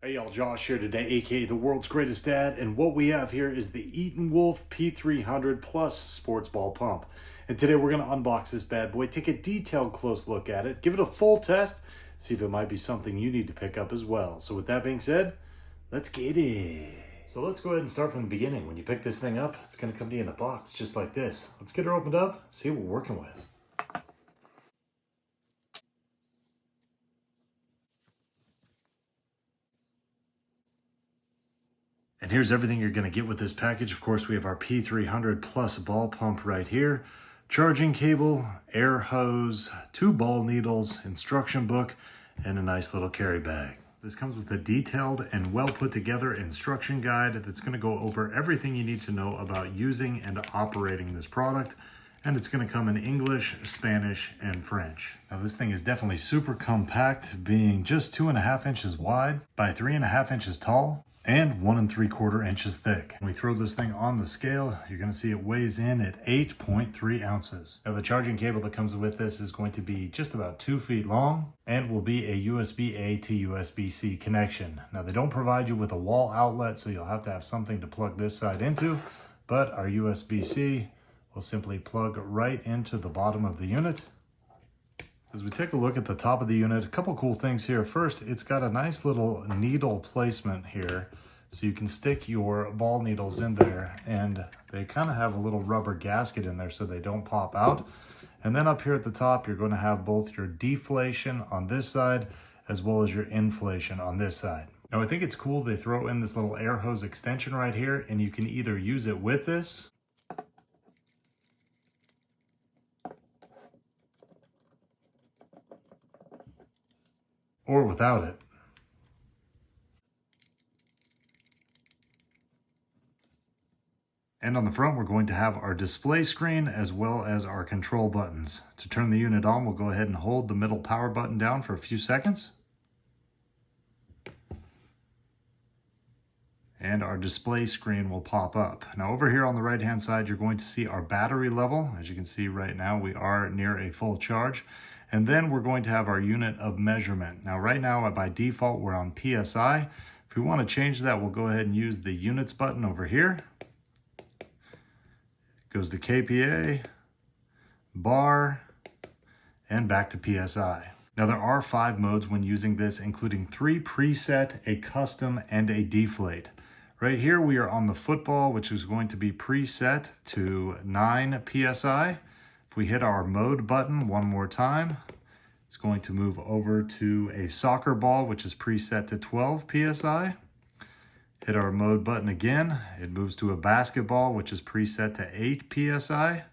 Hey y'all, Josh here today, aka the world's greatest dad, and what we have here is the Etenwolf P300 Plus Sports Ball Pump. And today we're going to unbox this bad boy, take a detailed close look at it, give it a full test, see if it might be something you need to pick up as well. So with that being said, let's get it. So let's go ahead and start from the beginning. When you pick this thing up, it's going to come to you in a box just like this. Let's get her opened up, see what we're working with. And here's everything you're going to get with this package. Of course, we have our P300 Plus ball pump right here, charging cable, air hose, 2 ball needles, instruction book, and a nice little carry bag. This comes with a detailed and well put together instruction guide that's going to go over everything you need to know about using and operating this product. And it's going to come in English, Spanish, and French. Now this thing is definitely super compact, being just 2.5 inches wide by 3.5 inches tall and 1 3/4 inches thick. When we throw this thing on the scale, you're going to see it weighs in at 8.3 ounces. Now the charging cable that comes with this is going to be just about 2 feet long and will be a USB-A to USB-C connection. Now they don't provide you with a wall outlet, so you'll have to have something to plug this side into, but our USB-C will simply plug right into the bottom of the unit. As we take a look at the top of the unit, a couple cool things here. First, it's got a nice little needle placement here, so you can stick your ball needles in there, and they kind of have a little rubber gasket in there so they don't pop out. And then up here at the top, you're going to have both your deflation on this side as well as your inflation on this side. Now I think it's cool they throw in this little air hose extension right here, and you can either use it with this or without it. And on the front, we're going to have our display screen as well as our control buttons. To turn the unit on, we'll go ahead and hold the middle power button down for a few seconds. And our display screen will pop up. Now over here on the right hand side, you're going to see our battery level. As you can see right now, we are near a full charge. And then we're going to have our unit of measurement. Now right now, by default, we're on PSI. If we want to change that, we'll go ahead and use the units button over here. Goes to kPa, bar, and back to PSI. Now there are 5 modes when using this, including 3 preset, a custom, and a deflate. Right here we are on the football, which is going to be preset to 9 PSI. If we hit our mode button one more time, it's going to move over to a soccer ball, which is preset to 12 PSI. Hit our mode button again, it moves to a basketball, which is preset to 8 PSI.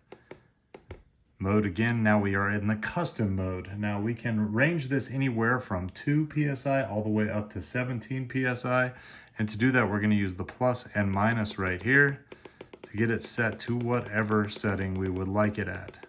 Mode again, now we are in the custom mode. Now we can range this anywhere from 2 PSI all the way up to 17 PSI. And to do that, we're gonna use the plus and minus right here to get it set to whatever setting we would like it at.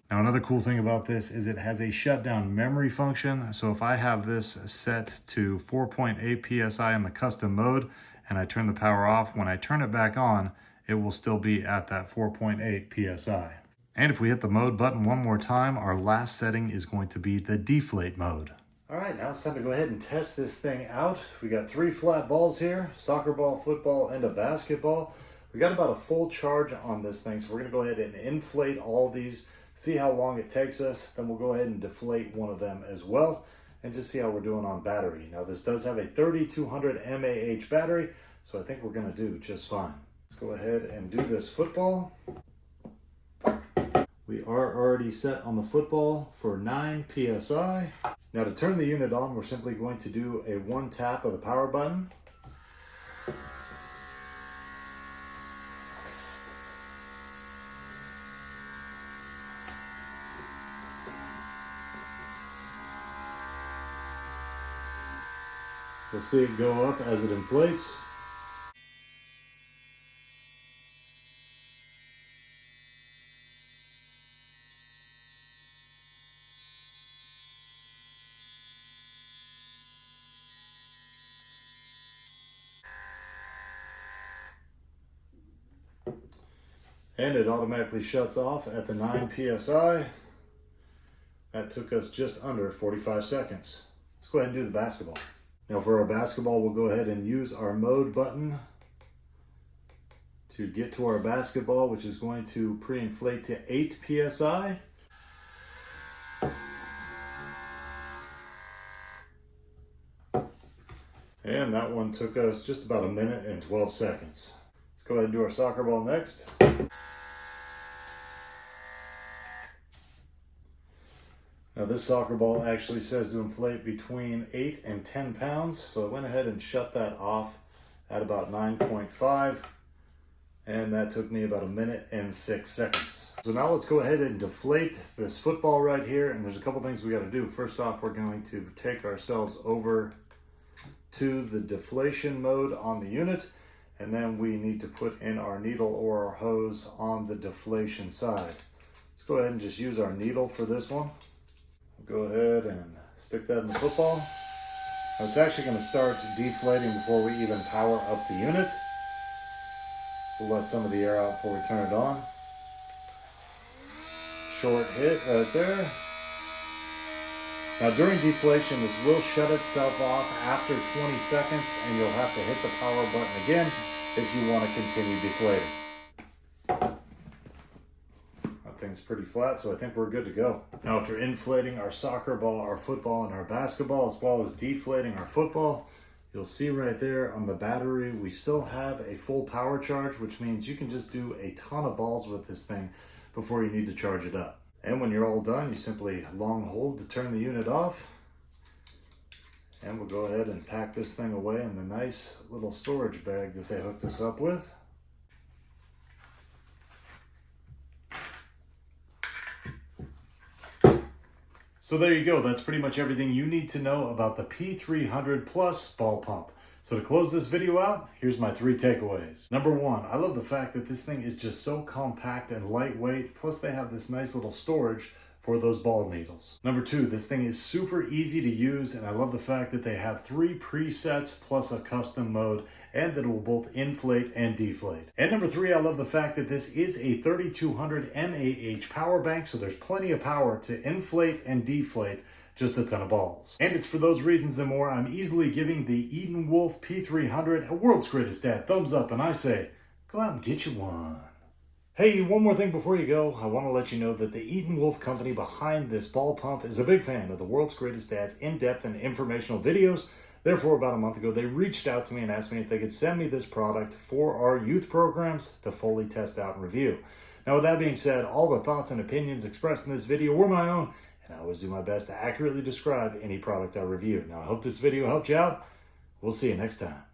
Now another cool thing about this is it has a shutdown memory function. So if I have this set to 4.8 PSI in the custom mode and I turn the power off, when I turn it back on, it will still be at that 4.8 PSI. And if we hit the mode button one more time, our last setting is going to be the deflate mode. All right, now it's time to go ahead and test this thing out. We got 3 flat balls here, soccer ball, football, and a basketball. We got about a full charge on this thing, so we're gonna go ahead and inflate all these, see how long it takes us, then we'll go ahead and deflate one of them as well, and just see how we're doing on battery. Now this does have a 3200 mAh battery, so I think we're gonna do just fine. Let's go ahead and do this football. We are already set on the football for 9 PSI. Now to turn the unit on, we're simply going to do a 1 tap of the power button. We'll see it go up as it inflates. And it automatically shuts off at the 9 PSI. That took us just under 45 seconds. Let's go ahead and do the basketball. Now for our basketball, we'll go ahead and use our mode button to get to our basketball, which is going to pre-inflate to 8 PSI. And that one took us just about a minute and 12 seconds. Let's go ahead and do our soccer ball next. Now this soccer ball actually says to inflate between 8 and 10 pounds, so I went ahead and shut that off at about 9.5, and that took me about a minute and 6 seconds. So now let's go ahead and deflate this football right here, and there's a couple things we got to do. First off, we're going to take ourselves over to the deflation mode on the unit, and then we need to put in our needle or our hose on the deflation side. Let's go ahead and just use our needle for this one. Go ahead and stick that in the football. Now it's actually going to start deflating before we even power up the unit. We'll let some of the air out before we turn it on. Short hit right there. Now during deflation, this will shut itself off after 20 seconds, and you'll have to hit the power button again if you want to continue deflating. Thing's pretty flat, so I think we're good to go. Now after inflating our soccer ball, our football, and our basketball, as well as deflating our football, you'll see right there on the battery, we still have a full power charge, which means you can just do a ton of balls with this thing before you need to charge it up. And when you're all done, you simply long hold to turn the unit off, and we'll go ahead and pack this thing away in the nice little storage bag that they hooked us up with. So there you go. That's pretty much everything you need to know about the P300 Plus ball pump. So to close this video out, here's my 3 takeaways. Number 1, I love the fact that this thing is just so compact and lightweight, plus they have this nice little storage for those ball needles. Number 2, this thing is super easy to use, and I love the fact that they have 3 presets plus a custom mode, and that it will both inflate and deflate. And number 3, I love the fact that this is a 3200 mAh power bank, so there's plenty of power to inflate and deflate just a ton of balls. And it's for those reasons and more, I'm easily giving the Etenwolf P300 a world's greatest dad thumbs up, and I say, go out and get you one. Hey, one more thing before you go. I want to let you know that the Etenwolf company behind this ball pump is a big fan of the world's greatest dad's in-depth and informational videos. Therefore, about a month ago, they reached out to me and asked me if they could send me this product for our youth programs to fully test out and review. Now, with that being said, all the thoughts and opinions expressed in this video were my own, and I always do my best to accurately describe any product I review. Now, I hope this video helped you out. We'll see you next time.